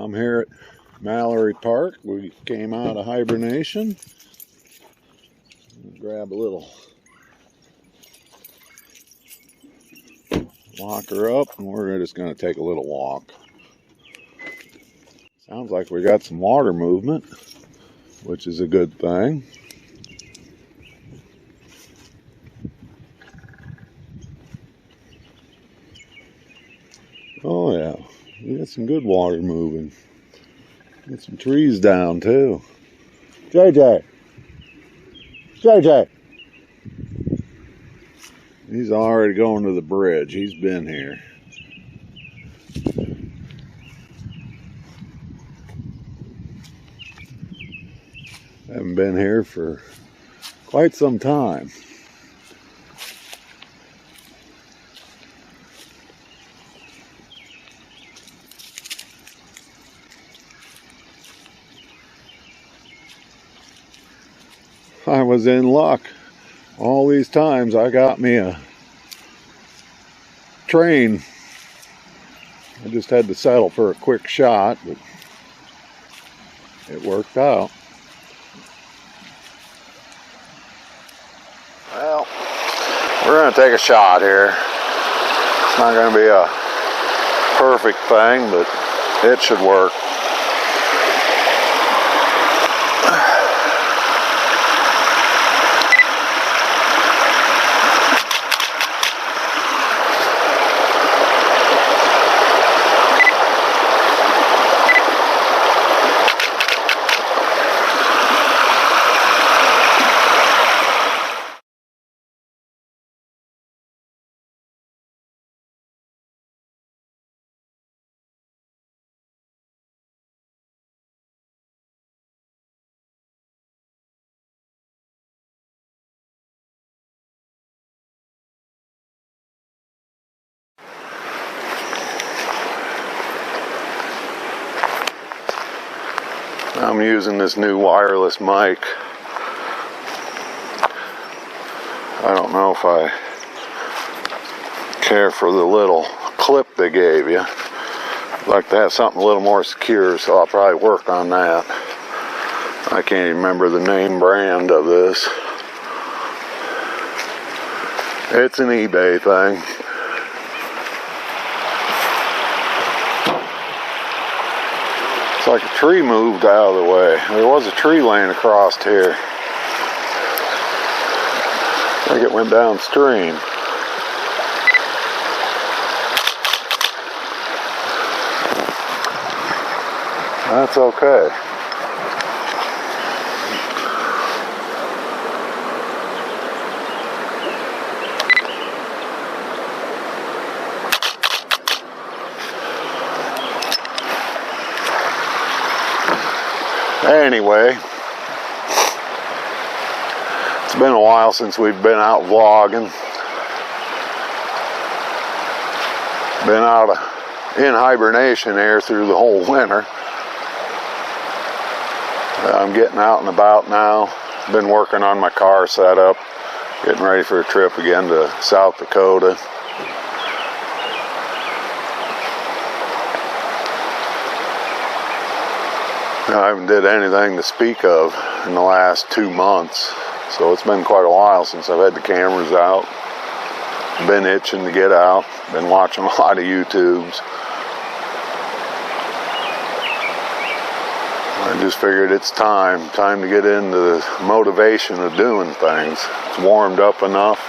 I'm here at Mallory Park. We came out of hibernation. Grab a little, lock her up, and we're just going to take a little walk. Sounds like we got some water movement, which is a good thing. Oh yeah, we got some good water moving. Get some trees down too. JJ! JJ! He's already going to the bridge. He's been here. Haven't been here for quite some time. I was in luck. All these times I got me a train. I just had to settle for a quick shot, but it worked out. Well, we're going to take a shot here. It's not going to be a perfect thing, but it should work. I'm using this new wireless mic. I don't know if I care for the little clip they gave you. I'd like to have something a little more secure, so I'll probably work on that. I can't even remember the name brand of this. It's an eBay thing. It's like a tree moved out of the way. There was a tree laying across here. I think it went downstream. That's okay. Anyway, it's been a while since we've been out vlogging. Been in hibernation here through the whole winter. I'm getting out and about now. Been working on my car setup, getting ready for a trip again to South Dakota. I haven't did anything to speak of in the last 2 months, so it's been quite a while since I've had the cameras out. Been itching to get out, been watching a lot of YouTubes. I just figured it's time to get into the motivation of doing things. It's warmed up enough.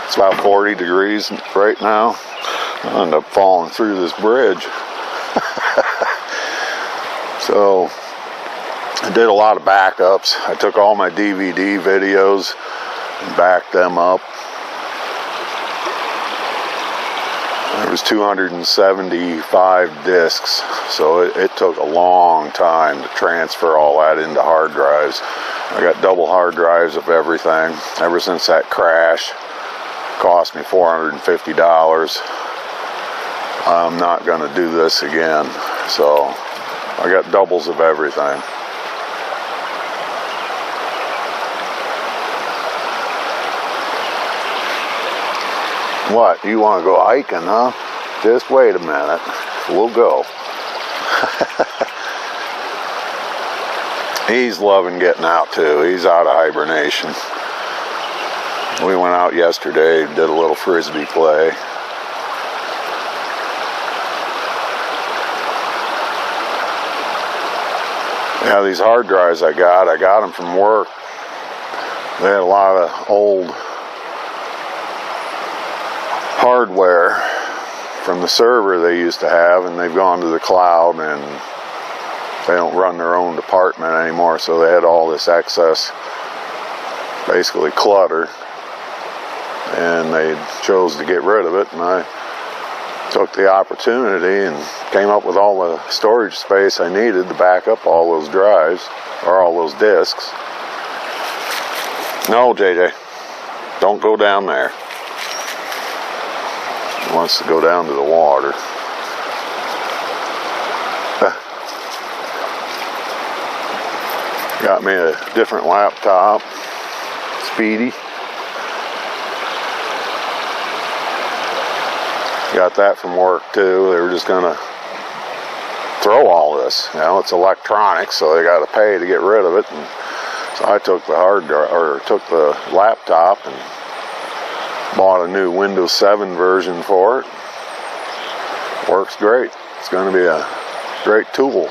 It's about 40 degrees right now. I'll end up falling through this bridge. So I did a lot of backups. I took all my DVD videos and backed them up. There was 275 discs, so it took a long time to transfer all that into hard drives. I got double hard drives of everything. Ever since that crash, cost me $450. I'm not going to do this again, so I got doubles of everything. What, you want to go hiking, huh? Just wait a minute. We'll go. He's loving getting out too. He's out of hibernation. We went out yesterday, did a little frisbee play. Yeah, these hard drives I got them from work. They had a lot of old hardware from the server they used to have, and they've gone to the cloud, and they don't run their own department anymore, so they had all this excess, basically clutter, and they chose to get rid of it, and I took the opportunity and came up with all the storage space I needed to back up all those drives, or all those discs. No, JJ, don't go down there. He wants to go down to the water. Got me a different laptop, Speedy. Got that from work too. They were just gonna throw all this. You know, it's electronics, so they got to pay to get rid of it. And so I took the hard drive, or took the laptop, and bought a new Windows 7 version for it. Works great. It's going to be a great tool.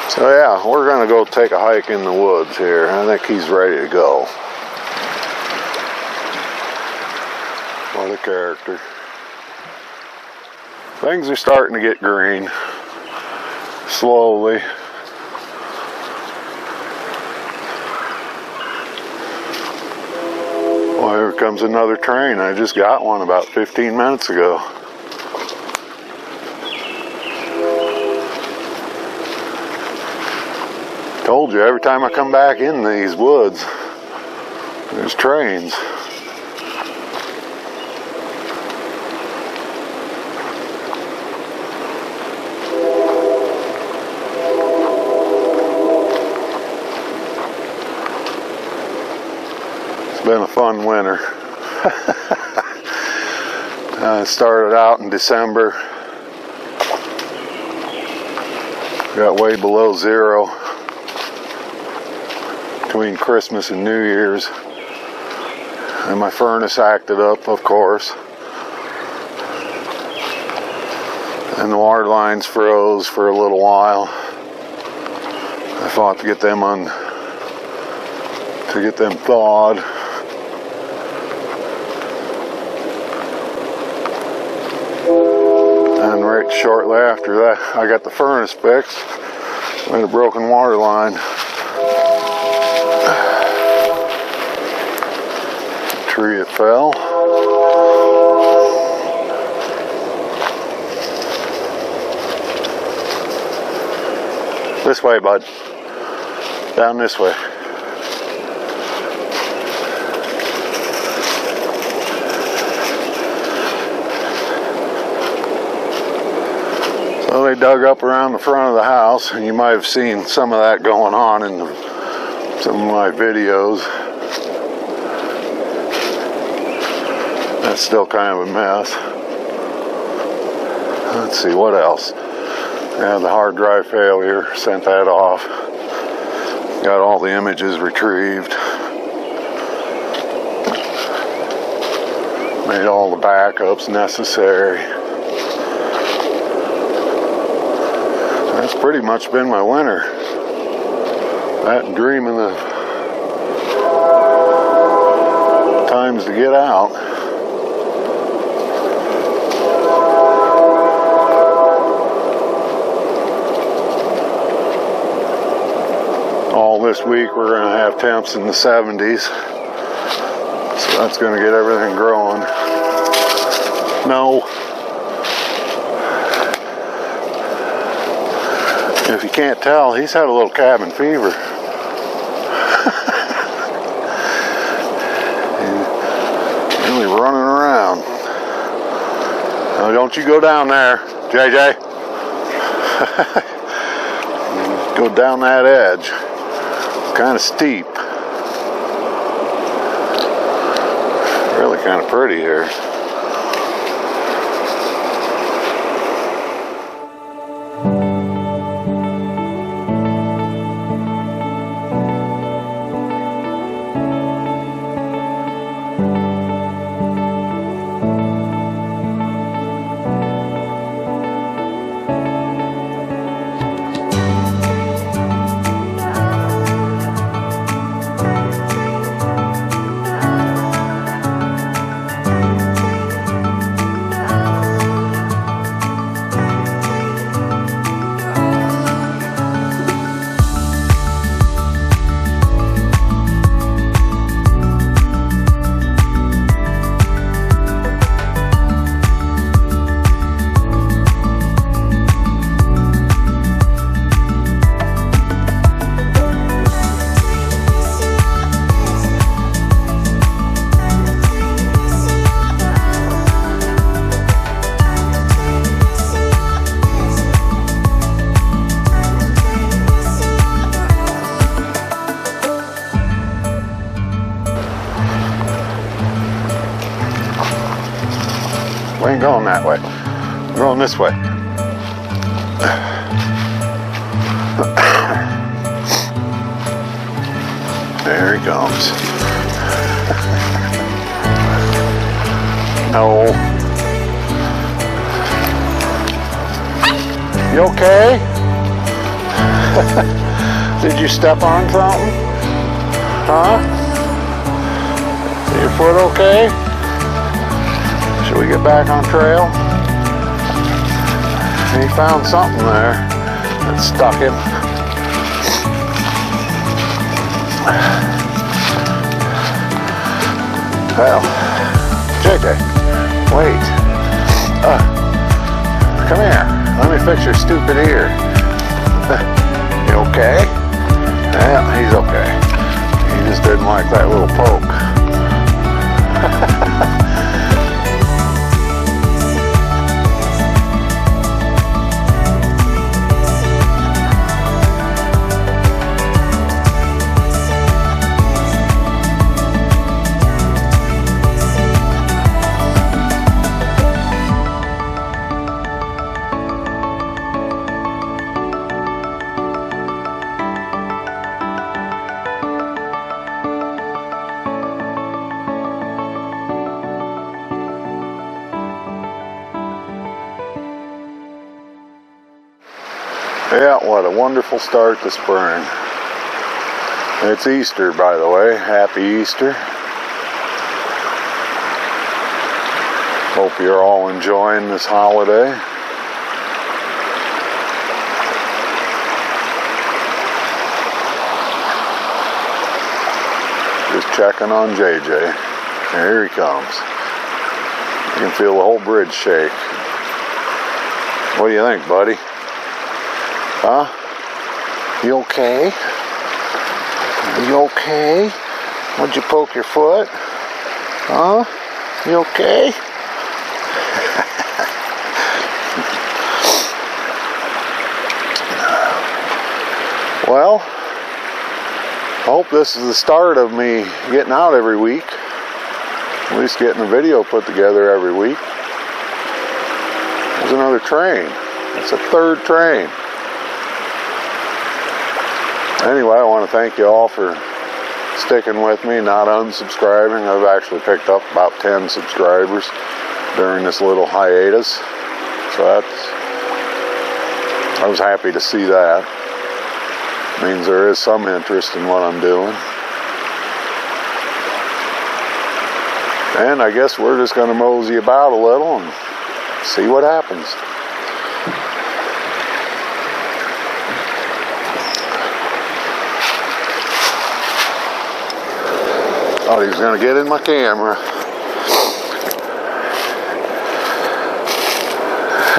So yeah, we're going to go take a hike in the woods here. I think he's ready to go. What a character. Things are starting to get green. Slowly. Well, here comes another train. I just got one about 15 minutes ago. Told you, every time I come back in these woods, there's trains. It's been a fun winter. It started out in December. Got way below zero between Christmas and New Year's, and my furnace acted up, of course, and the water lines froze for a little while. I fought to get them thawed. And right shortly after that, I got the furnace fixed. We had a broken water line. Tree that fell. This way, bud. Down this way. So they dug up around the front of the house, and you might have seen some of that going on in some of my videos. That's still kind of a mess. Let's see, what else? Yeah, the hard drive failure, sent that off. Got all the images retrieved. Made all the backups necessary. That's pretty much been my winter. That and dreaming of times to get out. All this week we're going to have temps in the 70s, so that's going to get everything growing. No. If you can't tell, he's had a little cabin fever. He's really running around. Now don't you go down there, JJ. Go down that edge. Kind of steep. Really kind of pretty here. We ain't going that way. We're going this way. There he comes. No. You okay? Did you step on something? Huh? Is your foot okay? Should we get back on trail? He found something there that stuck him. Well, JJ, wait. Come here. Let me fix your stupid ear. You okay? Yeah, he's okay. He just didn't like that little poke. Yeah, what a wonderful start to spring. It's Easter, by the way. Happy Easter. Hope you're all enjoying this holiday. Just checking on JJ. Here he comes. You can feel the whole bridge shake. What do you think, buddy? Huh? You okay? Are you okay? Would you poke your foot? Huh? You okay? Well, I hope this is the start of me getting out every week. At least getting a video put together every week. There's another train. It's a third train. Anyway, I want to thank you all for sticking with me, not unsubscribing. I've actually picked up about 10 subscribers during this little hiatus. So I was happy to see that. It means there is some interest in what I'm doing. And I guess we're just going to mosey about a little and see what happens. Oh, he was going to get in my camera.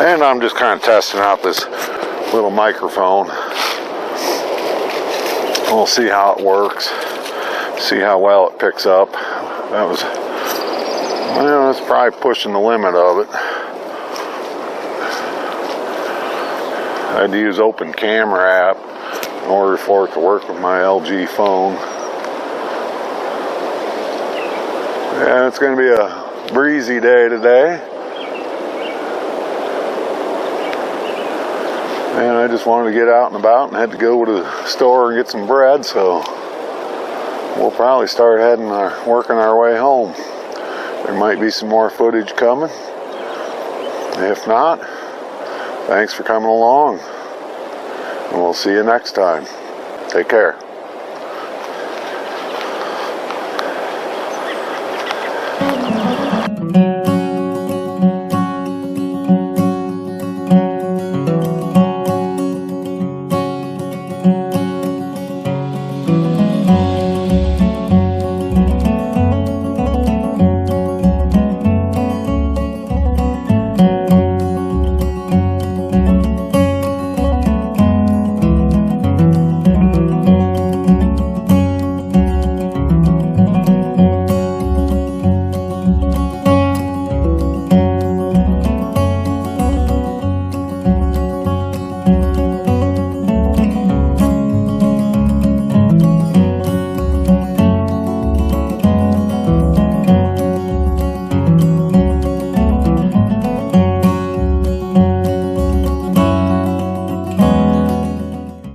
And I'm just kind of testing out this little microphone. We'll see how it works. See how well it picks up. That was, well, that's probably pushing the limit of it. I had to use Open Camera app in order for it to work with my LG phone. Yeah, it's going to be a breezy day today. And I just wanted to get out and about and had to go to the store and get some bread, so we'll probably start working our way home. There might be some more footage coming. If not, thanks for coming along. And we'll see you next time. Take care.